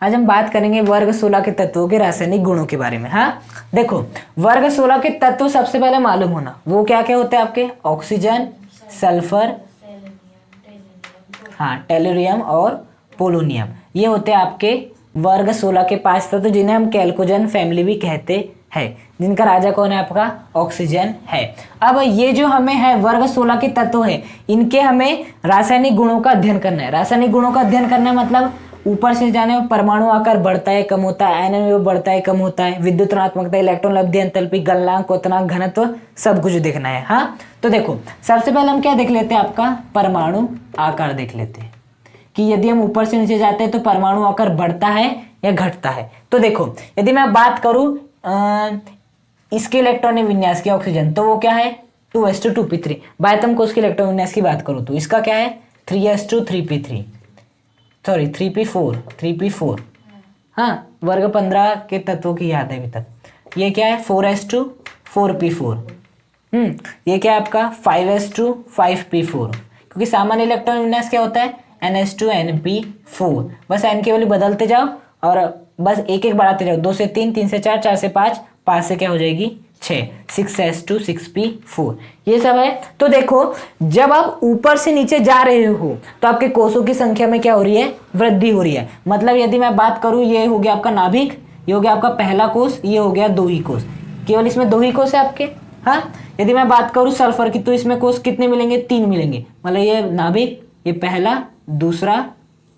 आज हम बात करेंगे वर्ग 16 के तत्वों के रासायनिक गुणों के बारे में। हाँ देखो, वर्ग 16 के तत्व सबसे पहले मालूम होना, वो क्या क्या होते हैं आपके, ऑक्सीजन, सल्फर, हाँ टेलुरियम और पोलोनियम, ये होते हैं आपके वर्ग 16 के 5 तत्व जिन्हें हम कैल्कोजन फैमिली भी कहते हैं, जिनका राजा कौन है आपका, ऑक्सीजन है। अब ये जो हमें है वर्ग 16 के तत्व है, इनके हमें रासायनिक गुणों का अध्ययन करना है। रासायनिक गुणों का अध्ययन करना है मतलब ऊपर से जाने में परमाणु आकार बढ़ता है कम होता है, आयनन विभव बढ़ता है कम होता है, विद्युत ऋणात्मकता, इलेक्ट्रॉन लब्धि, एंथैल्पी, गलनांक, क्वथनांक, घनत्व, सब कुछ देखना है। हाँ तो देखो, सबसे पहले हम क्या देख लेते हैं, आपका परमाणु आकार देख लेते हैं कि यदि हम ऊपर से नीचे जाते हैं तो परमाणु आकार बढ़ता है या घटता है। तो देखो, यदि मैं बात करूं इसके इलेक्ट्रॉनिक विन्यास की ऑक्सीजन, तो वो क्या है 2s2 2p3। बायतम कोष के इलेक्ट्रॉन विन्यास की बात करूं तो इसका क्या है 3s2 3p4। हाँ वर्ग 15 के तत्वों की याद है अभी तक। ये क्या है 4s2 4p4। ये क्या है आपका 5s2 5p4, क्योंकि सामान्य इलेक्ट्रॉन विन्यास क्या होता है ns2 np4। बस n की वैल्यू बदलते जाओ और बस एक एक बढ़ाते जाओ, 2 से 3, 3 से 4, 4 से 5, 5 से क्या हो जाएगी 6, 6s2 6p4, ये सब है। तो देखो, जब आप ऊपर से नीचे जा रहे हो तो आपके कोषों की संख्या में क्या हो रही है, वृद्धि हो रही है। मतलब यदि मैं बात करूं, ये हो गया आपका नाभिक, ये हो गया आपका पहला कोष, ये हो गया 2 ही कोष, केवल इसमें 2 ही कोष है आपके। हाँ यदि मैं बात करूं सल्फर की, तो इसमें कोष कितने मिलेंगे, 3 मिलेंगे। मतलब ये नाभिक, ये पहला, दूसरा,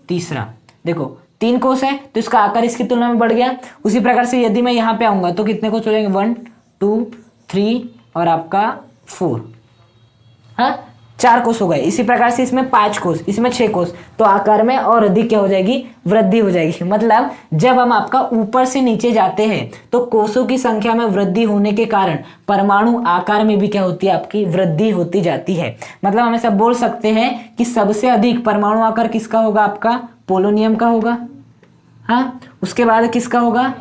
तीसरा, देखो 3 कोष है तो इसका आकार इसकी तुलना में बढ़ गया। उसी प्रकार से यदि मैं यहाँ पे आऊंगा तो कितने कोष हो जाएंगे 1 2 3 और आपका 4, हाँ 4 कोष हो गए। इसी प्रकार से इसमें 5 कोष, इसमें 6 कोष, तो आकार में और अधिक क्या हो जाएगी, वृद्धि हो जाएगी। मतलब जब हम आपका ऊपर से नीचे जाते हैं तो कोषों की संख्या में वृद्धि होने के कारण परमाणु आकार में भी क्या होती है, आपकी वृद्धि होती जाती है। मतलब हम ऐसा बोल सकते हैं कि सबसे अधिक परमाणु आकार किसका होगा, आपका पोलोनियम का होगा। हाँ उसके बाद किसका होगा,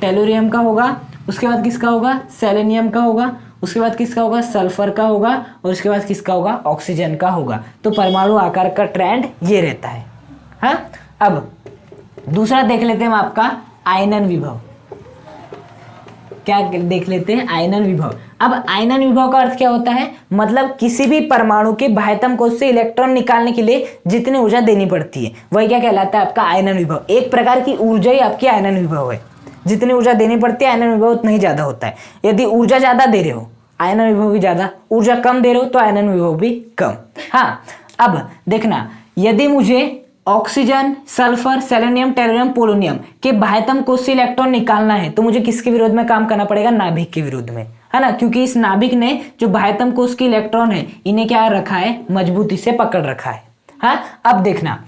टेलुरियम का होगा। उसके बाद किसका होगा, सेलेनियम का होगा। उसके बाद किसका होगा, सल्फर का होगा। और उसके बाद किसका होगा, ऑक्सीजन का होगा। तो परमाणु आकार का ट्रेंड ये रहता है। हाँ अब दूसरा देख लेते हैं हम आपका आयनन विभव। क्या देख लेते हैं, आयनन विभव। अब आयनन विभव का अर्थ क्या होता है, मतलब किसी भी परमाणु के बाह्यतम कोष से इलेक्ट्रॉन निकालने के लिए जितनी ऊर्जा देनी पड़ती है वही क्या कहलाता है, आपका आयनन विभव। एक प्रकार की ऊर्जा ही आपकी आयनन विभव है। जितनी ऊर्जा देनी पड़ती है आयनन विभव उतना ही ज्यादा होता है। यदि ऊर्जा ज्यादा दे रहे हो आयनन विभव भी ज्यादा, ऊर्जा कम दे रहे हो तो आयनन विभव भी कम। हाँ अब देखना, यदि मुझे oxygen, sulphur, selenium, tellurium, polonium के बाह्यतम कोष से इलेक्ट्रॉन निकालना है तो मुझे किसके विरोध में काम करना पड़ेगा, नाभिक के विरोध में, है ना। क्योंकि इस नाभिक ने जो बाह्यतम कोष के इलेक्ट्रॉन है इन्हें क्या रखा है, मजबूती से पकड़ रखा है। हाँ अब देखना,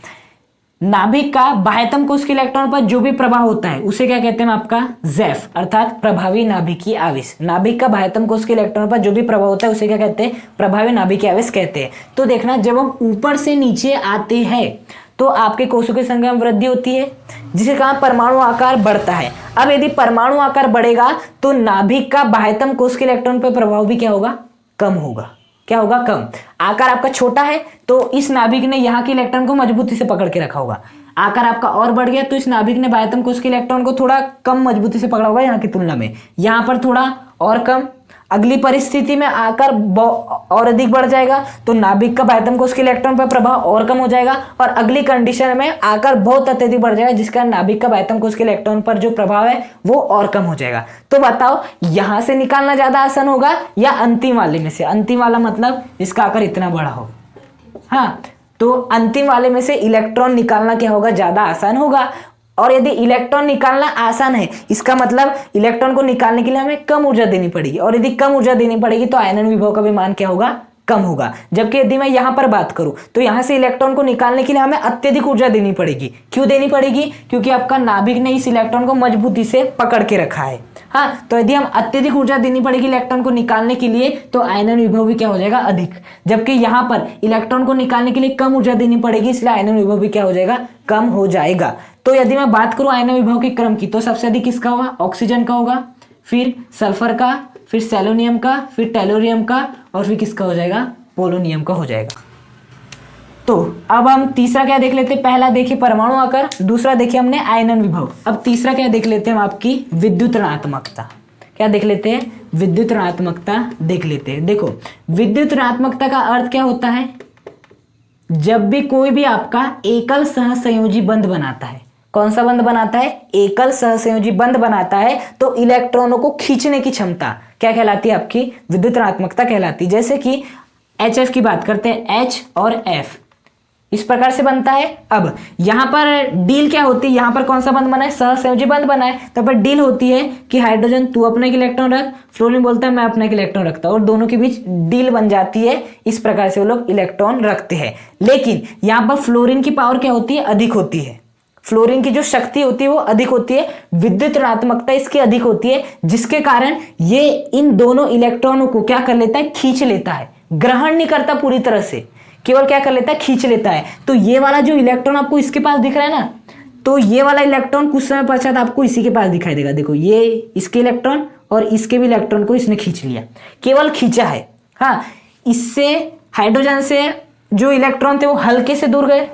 नाभिक का बाह्यतम कोष के इलेक्ट्रॉन पर जो भी प्रभाव होता है उसे क्या कहते हैं, आपका जैफ, अर्थात प्रभावी नाभिकीय आवेश। नाभिक का बाह्यतम कोष के इलेक्ट्रॉन पर जो भी प्रभाव होता है उसे क्या कहते हैं, प्रभावी नाभिकीय आवेश कहते हैं। तो देखना, जब हम ऊपर से नीचे आते हैं तो आपके कोषों की संख्या में वृद्धि होती है, जिसके कारण परमाणु आकार बढ़ता है। अब यदि परमाणु आकार बढ़ेगा तो नाभिक का बाह्यतम कोष के इलेक्ट्रॉन पर प्रभाव भी क्या होगा, कम होगा। क्या होगा, कम। आकार आपका छोटा है तो इस नाभिक ने यहाँ के इलेक्ट्रॉन को मजबूती से पकड़ के रखा होगा। आकार आपका और बढ़ गया तो इस नाभिक ने बाह्यतम कोष के इलेक्ट्रॉन को थोड़ा कम मजबूती से पकड़ा होगा यहाँ की तुलना में, यहाँ पर थोड़ा और कम। अगली परिस्थिति में आकार और अधिक बढ़ जाएगा तो नाभिक का बाह्यतम कोष के इलेक्ट्रॉन पर प्रभाव और कम हो जाएगा। और अगली कंडीशन में आकार बहुत अत्यधिक बढ़ जाएगा जिसका नाभिक का बाह्यतम कोष के इलेक्ट्रॉन पर जो प्रभाव है वो और कम हो जाएगा। तो बताओ, यहां से निकालना ज्यादा आसान होगा या अंतिम वाले में से। अंतिम वाला मतलब जिसका आकार इतना बड़ा हो। हाँ तो अंतिम वाले में से इलेक्ट्रॉन निकालना क्या होगा, ज्यादा आसान होगा। और यदि इलेक्ट्रॉन निकालना आसान है इसका मतलब इलेक्ट्रॉन को निकालने के लिए हमें कम ऊर्जा देनी पड़ेगी, और यदि कम ऊर्जा देनी पड़ेगी तो आयनन विभव का भी मान क्या होगा, कम होगा। जबकि यदि मैं यहां पर बात करूं तो यहां से इलेक्ट्रॉन को निकालने के लिए हमें अत्यधिक ऊर्जा देनी पड़ेगी। क्यों देनी पड़ेगी, क्योंकि आपका नाभिक ने इस इलेक्ट्रॉन को मजबूती से पकड़ के रखा है। हाँ तो यदि हम अत्यधिक ऊर्जा देनी पड़ेगी इलेक्ट्रॉन को निकालने के लिए तो आयनन विभव भी क्या हो जाएगा, अधिक। जबकि यहाँ पर इलेक्ट्रॉन को निकालने के लिए कम ऊर्जा देनी पड़ेगी, इसलिए आयनन विभव भी क्या हो जाएगा, कम हो जाएगा। तो यदि मैं बात करूं आयनन विभव के क्रम की तो सबसे अधिक किसका होगा, ऑक्सीजन का होगा, फिर सल्फर का, फिर सेलोनियम का, फिर टेलुरियम का, और फिर किसका हो जाएगा, पोलोनियम का हो जाएगा। तो अब हम तीसरा क्या देख लेते हैं, पहला देखिए परमाणु आकार, दूसरा देखिए हमने आयनन विभव। अब तीसरा क्या देख लेते हैं हम, आपकी विद्युत ऋणात्मकता। क्या देख लेते हैं, विद्युत ऋणात्मकता देख लेते हैं। देखो विद्युत ऋणात्मकता का अर्थ क्या होता है, जब भी कोई भी आपका एकल सहसंयोजी बंध बनाता है, कौन सा बंध बनाता है, एकल सहसंयोजी बंध बनाता है, तो इलेक्ट्रॉनों को खींचने की क्षमता क्या कहलाती है, आपकी विद्युत ऋणात्मकता कहलाती है। जैसे कि HF की बात करते हैं, H और F इस प्रकार से बनता है। अब यहां पर डील क्या होती है, यहां पर कौन सा बंध बना है, सहसंयोजी बंध बना है, तो पर डील होती है कि हाइड्रोजन तू अपने के इलेक्ट्रॉन रख, फ्लोरीन बोलता है मैं अपने के इलेक्ट्रॉन रखता हूं, और दोनों के बीच डील बन जाती है। इस प्रकार से वो लोग इलेक्ट्रॉन रखते हैं। लेकिन यहां पर फ्लोरीन की पावर क्या होती है, अधिक होती है। फ्लोरीन की जो शक्ति होती है वो अधिक होती है, विद्युत ऋणात्मकता इसकी अधिक होती है, जिसके कारण ये इन दोनों इलेक्ट्रॉनों को क्या कर लेता है, खींच लेता है, ग्रहण नहीं करता पूरी तरह से, केवल क्या कर लेता है, खींच लेता है। तो ये वाला जो इलेक्ट्रॉन आपको इसके पास दिख रहा है ना, तो ये वाला इलेक्ट्रॉन कुछ समय पश्चात आपको इसी के पास दिखाई देगा। देखो ये इसके इलेक्ट्रॉन और इसके भी इलेक्ट्रॉन को इसने खींच लिया, केवल खींचा है। हाँ, इससे हाइड्रोजन से जो इलेक्ट्रॉन थे वो हल्के से दूर गए,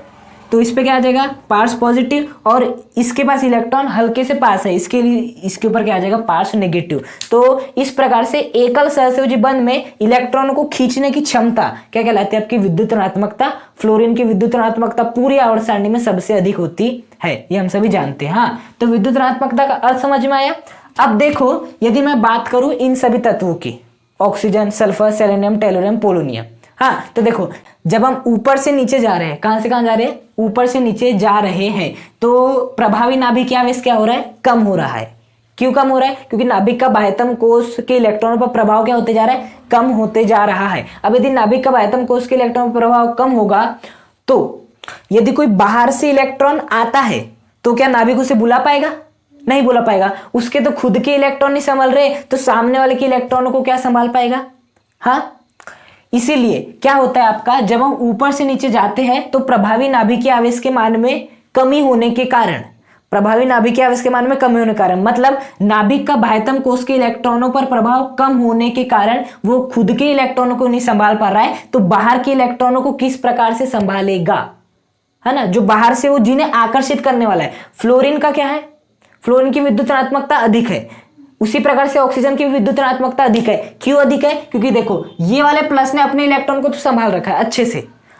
तो इस पे क्या आ जाएगा, पार्स पॉजिटिव, और इसके पास इलेक्ट्रॉन हल्के से पास है, इसके लिए इसके ऊपर क्या आ जाएगा, पार्स नेगेटिव। तो इस प्रकार से एकल सहसंयोजी बंध में इलेक्ट्रॉनों को खींचने की क्षमता क्या कहलाती है, आपकी विद्युत ऋणात्मकता। फ्लोरीन की विद्युत ऋणात्मकता पूरी आवर्त सारणी में सबसे अधिक होती है, ये हम सभी जानते हैं। हाँ, तो विद्युत ऋणात्मकता का अर्थ समझ में आया। अब देखो यदि मैं बात करूं इन सभी तत्वों की, oxygen, sulphur, selenium, tellurium, polonium. हाँ, तो देखो जब हम ऊपर से नीचे जा रहे हैं, कहां से कहां जा रहे हैं, ऊपर से नीचे जा रहे हैं, तो प्रभावी नाभिकीय आवेश क्या हो रहा है, कम हो रहा है। क्यों कम हो रहा है, क्योंकि नाभिक का बाह्यतम कोष के इलेक्ट्रॉनों पर प्रभाव क्या होते जा रहा है, कम होते जा रहा है। अब यदि नाभिक का बाह्यतम कोष के इलेक्ट्रॉन पर प्रभाव कम होगा, तो यदि कोई बाहर से इलेक्ट्रॉन आता है तो क्या नाभिक उसे बुला पाएगा, नहीं बुला पाएगा। उसके तो खुद के इलेक्ट्रॉन नहीं संभाल रहे, तो सामने वाले के इलेक्ट्रॉनों को क्या संभाल पाएगा। हाँ, इसीलिए क्या होता है आपका, जब हम ऊपर से नीचे जाते हैं तो प्रभावी नाभिकीय आवेश के मान में कमी होने के कारण, प्रभावी नाभिकीय आवेश के मान में कमी होने के कारण, मतलब नाभिक का बाह्यतम कोष के इलेक्ट्रॉनों पर प्रभाव कम होने के कारण वो खुद के इलेक्ट्रॉनों को नहीं संभाल पा रहा है, तो बाहर के इलेक्ट्रॉनों को किस प्रकार से संभालेगा, है ना, जो बाहर से वो जिन्हें आकर्षित करने वाला है। फ्लोरीन का क्या है, फ्लोरीन की विद्युत ऋणात्मकता अधिक है, उसी प्रकार से ऑक्सीजन की विद्युत ऋणात्मकता अधिक है। क्यों अधिक है, क्योंकि देखो ये वाले प्लस ने अपने इलेक्ट्रॉन को तो संभाल रखा है,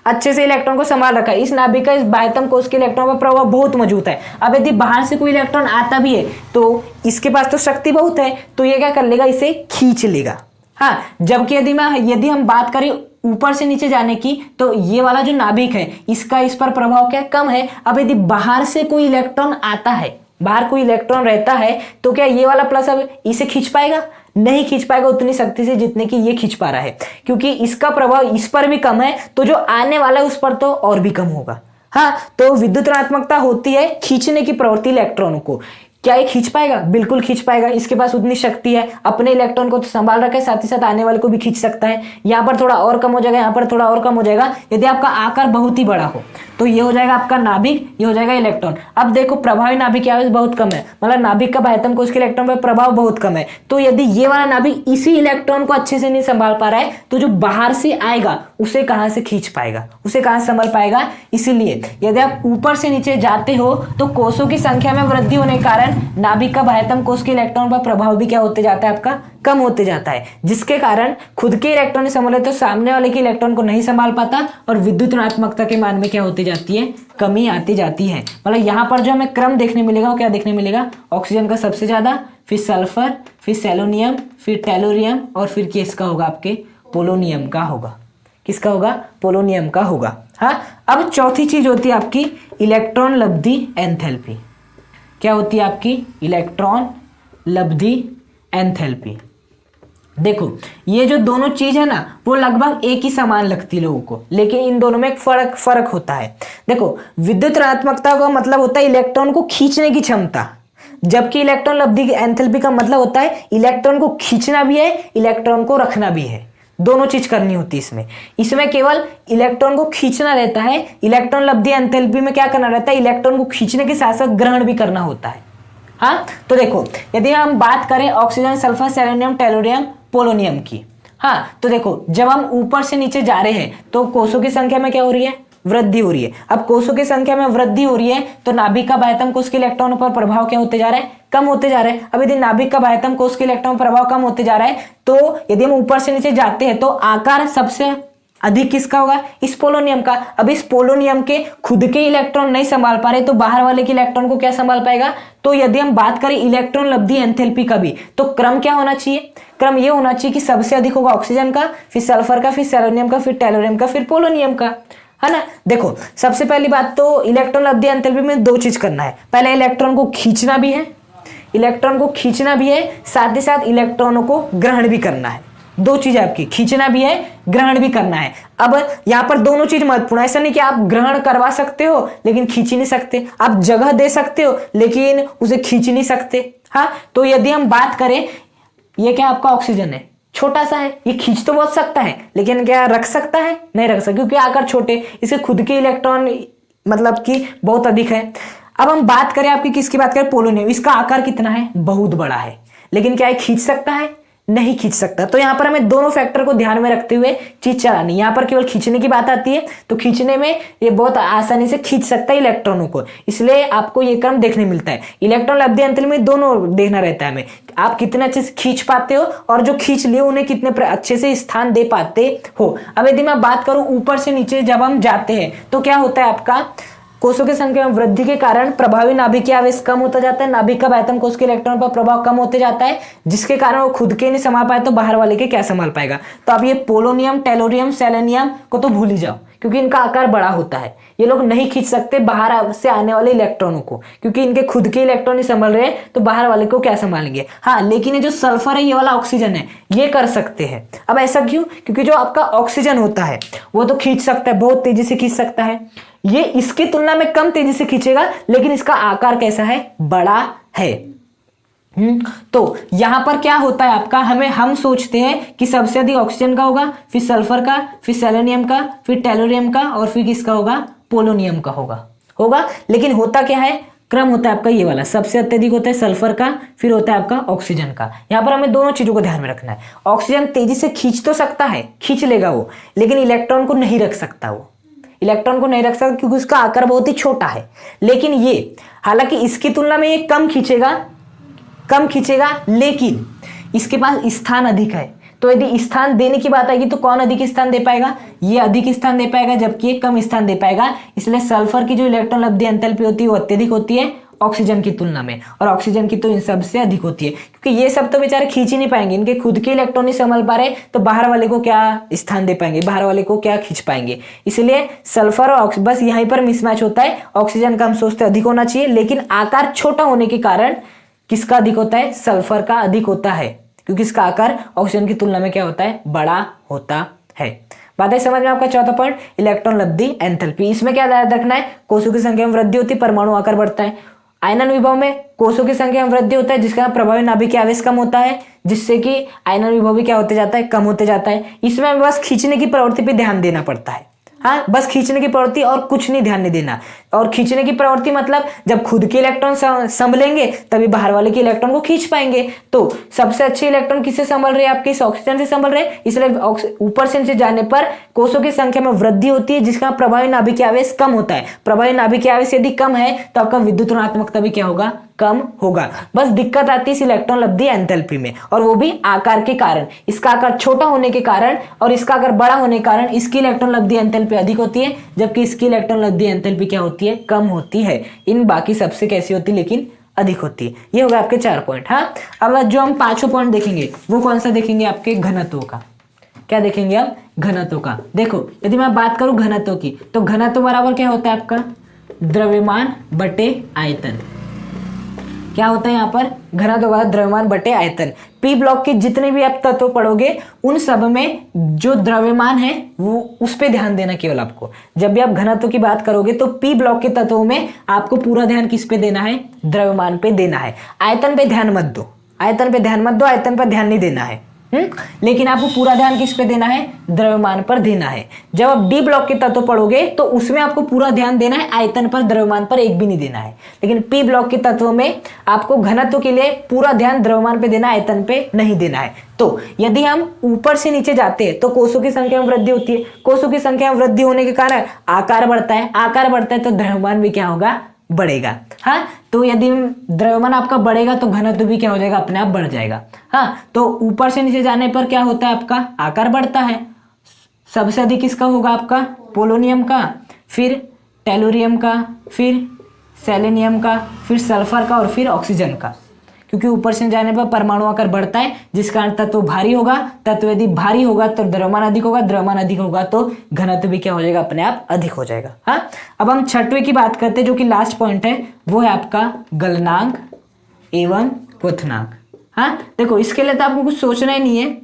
अच्छे से इलेक्ट्रॉन को संभाल रखा है। इस नाभिक का इस बाह्यतम कोष के इलेक्ट्रॉन पर प्रभाव बहुत मजबूत है। अब यदि बाहर से कोई इलेक्ट्रॉन आता भी है तो इसके पास तो शक्ति बहुत है, तो ये क्या कर लेगा, इसे खींच लेगा। हाँ, जबकि यदि हम बात करें ऊपर से नीचे जाने की, तो ये वाला जो नाभिक है इसका इस पर प्रभाव क्या कम है। अब यदि बाहर से कोई इलेक्ट्रॉन आता है, बाहर कोई इलेक्ट्रॉन रहता है, तो क्या ये वाला प्लस अब इसे खींच पाएगा, नहीं खींच पाएगा उतनी शक्ति से जितने की ये खींच पा रहा है, क्योंकि इसका प्रभाव इस पर भी कम है, तो जो आने वाला है उस पर तो और भी कम होगा। हाँ, तो विद्युत ऋणात्मकता होती है खींचने की प्रवृत्ति इलेक्ट्रॉनों को। क्या ये खींच पाएगा, बिल्कुल खींच पाएगा, इसके पास उतनी शक्ति है, अपने इलेक्ट्रॉन को तो संभाल रखा है, साथ ही साथ आने वाले को भी खींच सकता है। यहाँ पर थोड़ा और कम हो जाएगा, यहाँ पर थोड़ा और कम हो जाएगा। यदि आपका आकार बहुत ही बड़ा हो तो ये हो जाएगा आपका नाभिक, ये हो जाएगा इलेक्ट्रॉन। अब देखो प्रभावी नाभिकीय आवेश बहुत कम है, मतलब नाभिक का बाह्यतम कोष के इलेक्ट्रॉन पर प्रभाव बहुत कम है, तो यदि ये वाला नाभिक इसी इलेक्ट्रॉन को अच्छे से नहीं संभाल पा रहा है, तो जो बाहर से आएगा उसे कहां से खींच पाएगा, उसे कहां से संभाल पाएगा। इसीलिए यदि आप ऊपर से नीचे जाते हो तो कोषों की संख्या में वृद्धि होने के कारण नाभिक का बाह्यतम कोष के इलेक्ट्रॉन पर प्रभाव भी क्या होते जाता है, आपका कम होते जाता है, जिसके कारण खुद के इलेक्ट्रॉन संभाले तो सामने वाले के इलेक्ट्रॉन को नहीं संभाल पाता, और विद्युत ऋणात्मकता के मान में क्या होती जाती है, कमी आती जाती है। मतलब यहाँ पर जो हमें क्रम देखने मिलेगा वो क्या देखने मिलेगा, ऑक्सीजन का सबसे ज्यादा, फिर सल्फर, फिर सेलोनियम, फिर टेलोरियम, और फिर किसका होगा, आपके पोलोनियम का होगा। किसका होगा, पोलोनियम का होगा। हाँ, अब चौथी चीज होती है आपकी इलेक्ट्रॉन लब्धि एंथैल्पी। क्या होती है आपकी, इलेक्ट्रॉन लब्धि एंथैल्पी। देखो ये जो दोनों चीज है ना वो लगभग एक ही समान लगती है लोगों को, लेकिन इन दोनों में एक फर्क होता है। देखो विद्युत ऋणात्मकता का मतलब होता है इलेक्ट्रॉन को खींचने की क्षमता, जबकि इलेक्ट्रॉन लब्धि एंथैल्पी का मतलब होता है इलेक्ट्रॉन को खींचना भी है, इलेक्ट्रॉन को रखना भी है, दोनों चीज करनी होती है इसमें केवल इलेक्ट्रॉन को खींचना रहता है। इलेक्ट्रॉन लब्धि एंथैल्पी में क्या करना रहता है, इलेक्ट्रॉन को खींचने के साथ साथ ग्रहण भी करना होता है। हाँ, तो देखो यदि हम बात करें oxygen, sulphur, selenium, tellurium, polonium की, हाँ, तो देखो जब हम ऊपर से नीचे जा रहे हैं तो कोषों की संख्या में क्या हो रही है, वृद्धि हो रही है। अब कोषों की संख्या में वृद्धि हो रही है तो नाभिक का बाह्यतम कोष के इलेक्ट्रॉनों पर प्रभाव क्या होते जा रहा है, कम होते जा रहा है। अब यदि नाभिक का बाह्यतम कोष के इलेक्ट्रॉन प्रभाव कम होते जा रहा है तो यदि हम ऊपर से नीचे जाते हैं तो आकार सबसे अधिक किसका होगा, इस पोलोनियम का। अब इस पोलोनियम के खुद के इलेक्ट्रॉन नहीं संभाल पा रहे तो बाहर वाले के इलेक्ट्रॉन को क्या संभाल पाएगा। तो यदि हम बात करें इलेक्ट्रॉन लब्धि एंथैल्पी का भी तो क्रम क्या होना चाहिए, क्रम ये होना चाहिए कि सबसे अधिक होगा ऑक्सीजन का, फिर सल्फर का, फिर सेलेनियम का, फिर टेलोरियम का, फिर पोलोनियम का, है ना। देखो सबसे पहली बात तो इलेक्ट्रॉन लब्धि एंथैल्पी में दो चीज करना है, पहले इलेक्ट्रॉन को खींचना भी है, इलेक्ट्रॉन को खींचना भी है, साथ ही साथ इलेक्ट्रॉनों को ग्रहण भी करना है। दो चीज आपकी, खींचना भी है, ग्रहण भी करना है। अब यहां पर दोनों चीज महत्वपूर्ण है, ऐसा नहीं कि आप ग्रहण करवा सकते हो लेकिन खींच नहीं सकते, आप जगह दे सकते हो लेकिन उसे खींच नहीं सकते। हाँ, तो यदि हम बात करें, ये क्या आपका ऑक्सीजन है, छोटा सा है, ये खींच तो बहुत सकता है लेकिन क्या रख सकता है, नहीं रख सकता, क्योंकि आकार छोटे, इसके खुद के इलेक्ट्रॉन मतलब कि बहुत अधिक है। अब हम बात करें आपकी किसकी बात करें, पोलोनियम, इसका आकार कितना है, बहुत बड़ा है, लेकिन क्या है खींच सकता है, नहीं खींच सकता। तो यहां पर हमें दोनों फैक्टर को ध्यान में रखते हुए चीज चलानी। यहां पर केवल खींचने की बात आती है तो खींचने में ये बहुत आसानी से खींच सकता है इलेक्ट्रॉनों को, इसलिए आपको ये क्रम देखने मिलता है। इलेक्ट्रॉन लब्धि एंथैल्पी में दोनों देखना रहता है हमें, आप कितने अच्छे से खींच पाते हो और जो खींच लिए उन्हें कितने अच्छे से स्थान दे पाते हो। अब यदि मैं बात करूं ऊपर से नीचे जब हम जाते हैं तो क्या होता है, आपका कोषों की संख्या में वृद्धि के कारण प्रभावी नाभिकीय आवेश कम होता जाता है, नाभिक का बाह्यतम कोष के इलेक्ट्रॉन पर प्रभाव कम होते जाता है, जिसके कारण वो खुद के नहीं संभाल पाए तो बाहर वाले के क्या संभाल पाएगा। तो अब ये पोलोनियम, टेलोरियम, सेलेनियम को तो भूल ही जाओ क्योंकि इनका आकार बड़ा होता है, ये लोग नहीं खींच सकते बाहर से आने वाले इलेक्ट्रॉनों को, क्योंकि इनके खुद के इलेक्ट्रॉन नहीं संभल रहे तो बाहर वाले को क्या संभालेंगे। हाँ, लेकिन ये जो सल्फर है, ये वाला ऑक्सीजन है, ये कर सकते हैं। अब ऐसा क्यों, क्योंकि जो आपका ऑक्सीजन होता है वो तो खींच सकता है, बहुत तेजी से खींच सकता है, ये इसकी तुलना में कम तेजी से खींचेगा लेकिन इसका आकार कैसा है, बड़ा है। तो यहां पर क्या होता है आपका, हम सोचते हैं कि सबसे अधिक ऑक्सीजन का होगा, फिर सल्फर का, फिर सेलेनियम का, फिर टेलोरियम का और फिर किसका होगा, पोलोनियम का होगा। लेकिन होता क्या है, क्रम होता है आपका ये वाला, सबसे अत्यधिक होता है सल्फर का, फिर होता है आपका ऑक्सीजन का। यहां पर हमें दोनों चीजों को ध्यान में रखना है। ऑक्सीजन तेजी से खींच तो सकता है, खींच लेगा वो, लेकिन इलेक्ट्रॉन को नहीं रख सकता, वो इलेक्ट्रॉन को नहीं रख सकता क्योंकि उसका आकार बहुत ही छोटा है। लेकिन ये हालांकि इसकी तुलना में ये कम खींचेगा लेकिन इसके पास स्थान अधिक है। तो यदि स्थान देने की बात आएगी तो कौन अधिक स्थान दे पाएगा, ये अधिक स्थान दे पाएगा जबकि ये कम स्थान दे पाएगा। इसलिए सल्फर की जो इलेक्ट्रॉन लब्धि एंथैल्पी होती है वो अत्यधिक होती है ऑक्सीजन की तुलना में, और ऑक्सीजन की तो इन सबसे अधिक होती है, क्योंकि ये सब तो बेचारे खींच ही नहीं पाएंगे, इनके खुद के इलेक्ट्रॉन नहीं संभाल पा रहे तो बाहर वाले को क्या स्थान दे पाएंगे, बाहर वाले को क्या खींच पाएंगे। इसलिए सल्फर और बस यहीं पर मिसमैच होता है। ऑक्सीजन का हम सोचते अधिक होना चाहिए लेकिन आकार छोटा होने के कारण किसका अधिक होता है, सल्फर का अधिक होता है, क्योंकि इसका आकार ऑक्सीजन की तुलना में क्या होता है, बड़ा होता है। बात है समझ में आपका। चौथा पॉइंट, इलेक्ट्रॉन लब्धि एंथैल्पी। इसमें क्या याद रखना है, कोषों की संख्या में वृद्धि होती है, परमाणु आकार बढ़ता है। आयनन विभव में कोषों की संख्या में वृद्धि होता है जिसका प्रभावी नाभिकीय आवेश कम होता है, जिससे कि आयनन विभव भी क्या होते जाता है, कम होते जाता है। इसमें हमें बस खींचने की प्रवृत्ति पे ध्यान देना पड़ता है। हाँ, बस खींचने की प्रवृत्ति और कुछ नहीं ध्यान नहीं देना। और खींचने की प्रवृत्ति मतलब जब खुद के इलेक्ट्रॉन संभलेंगे तभी बाहर वाले के इलेक्ट्रॉन को खींच पाएंगे। तो सबसे अच्छे इलेक्ट्रॉन किससे संभल रहे हैं, आपके इस ऑक्सीजन से संभल रहे हैं, इसलिए ऊपर से नीचे जाने पर कोषों की संख्या में वृद्धि होती है जिसका प्रभावी नाभिकीय आवेश कम होता है। प्रभावी नाभिकीय आवेश यदि कम है तो आपका विद्युत ऋणात्मकता भी क्या होगा, कम होगा। बस दिक्कत आती है इस इलेक्ट्रॉन लब्धि एंथैल्पी में, और वो भी आकार के कारण। इसका आकार छोटा होने के कारण और इसका आकार बड़ा होने के कारण इसकी इलेक्ट्रॉन लब्धि एंथैल्पी अधिक होती है जबकि इसकी इलेक्ट्रॉन लब्धि एंथैल्पी क्या होती है, कम होती है। इन बाकी सबसे कैसी होती है, लेकिन अधिक होती है। ये हो गया आपके 4 पॉइंट। हाँ, अब जो हम 5वां पॉइंट देखेंगे वो कौन सा देखेंगे, आपके घनत्व का। क्या देखेंगे अब, घनत्व का। देखो यदि मैं बात करूं घनत्व की तो घनत्व बराबर क्या होता है आपका, द्रव्यमान बटे आयतन। क्या होता है यहाँ पर, घनत्व होगा द्रव्यमान बटे आयतन। पी ब्लॉक के जितने भी आप तत्व पढ़ोगे उन सब में जो द्रव्यमान है वो उस पे ध्यान देना केवल आपको। जब भी आप घनत्व की बात करोगे तो पी ब्लॉक के तत्वों में आपको पूरा ध्यान किस पे देना है, द्रव्यमान पे देना है। आयतन पे ध्यान मत दो, आयतन पे ध्यान मत दो, आयतन पर ध्यान नहीं देना है। लेकिन आपको पूरा ध्यान किस पे देना है, द्रव्यमान पर देना है। जब आप डी ब्लॉक के तत्व पढ़ोगे तो उसमें आपको पूरा ध्यान देना है, आयतन पर द्रव्यमान पर एक भी नहीं देना है। लेकिन पी ब्लॉक के तत्वों में आपको घनत्व के लिए पूरा ध्यान द्रव्यमान पे देना है, आयतन पे नहीं देना है। तो यदि हम ऊपर से नीचे जाते हैं तो कोषों की संख्या में वृद्धि होती है, कोषों की संख्या में वृद्धि होने के कारण आकार बढ़ता है, आकार बढ़ता है तो द्रव्यमान भी क्या होगा, बढ़ेगा। हाँ, तो यदि द्रव्यमान आपका बढ़ेगा तो घनत्व भी क्या हो जाएगा, अपने आप बढ़ जाएगा। हाँ, तो ऊपर से नीचे जाने पर क्या होता है, आपका आकार बढ़ता है। सबसे अधिक किसका होगा, आपका पोलोनियम का, फिर टेलुरियम का, फिर सेलेनियम का, फिर सल्फर का और फिर ऑक्सीजन का। क्योंकि ऊपर से जाने पर परमाणु आकार बढ़ता है, जिस कारण तत्व भारी होगा, तत्व यदि भारी होगा तो द्रव्यमान अधिक होगा, द्रव्यमान अधिक होगा तो घनत्व भी क्या हो जाएगा, अपने आप अधिक हो जाएगा। हाँ, अब हम छठवें की बात करते हैं जो कि लास्ट पॉइंट है, वो है आपका गलनांक एवं क्वथनांक। हाँ, देखो इसके लिए तो आपको कुछ सोचना ही नहीं है।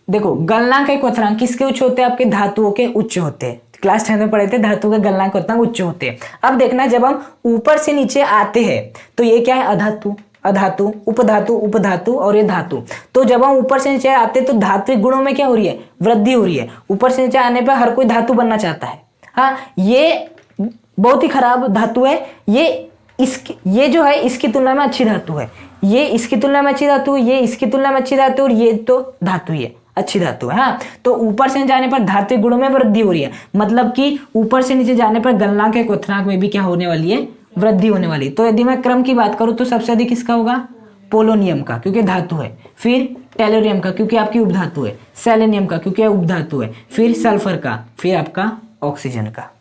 देखो गलनांक और क्वथनांक किसके उच्च होते हैं, आपके धातुओं के उच्च होते हैं। क्लास 10 में पढ़े थे धातु के गलनांक क्वथनांक उच्च होते हैं। अब देखना, जब हम ऊपर से नीचे आते हैं तो ये क्या है, अधातु, अधातु, उपधातु, उपधातु और ये धातु। तो जब हम ऊपर से नीचे आते हैं तो धात्विक गुणों में क्या हो रही है, वृद्धि हो रही है। ऊपर से नीचे आने पर हर कोई धातु बनना चाहता है। हाँ, ये बहुत ही खराब धातु है। ये जो है इसकी तुलना में अच्छी धातु है, ये इसकी तुलना में अच्छी धातु है, ये इसकी तुलना में अच्छी धातु और ये तो धातु ही है, अच्छी धातु है। हाँ, तो ऊपर से जाने पर धात्विक गुणों में वृद्धि हो रही है, मतलब कि ऊपर से नीचे जाने पर गलनांक या क्वथनांक में भी क्या होने वाली है, वृद्धि होने वाली। तो यदि मैं क्रम की बात करूं तो सबसे अधिक किसका होगा, पोलोनियम का क्योंकि धातु है, फिर टेलोरियम का क्योंकि आपकी उपधातु है, सेलेनियम का क्योंकि उपधातु है, फिर सल्फर का, फिर आपका ऑक्सीजन का।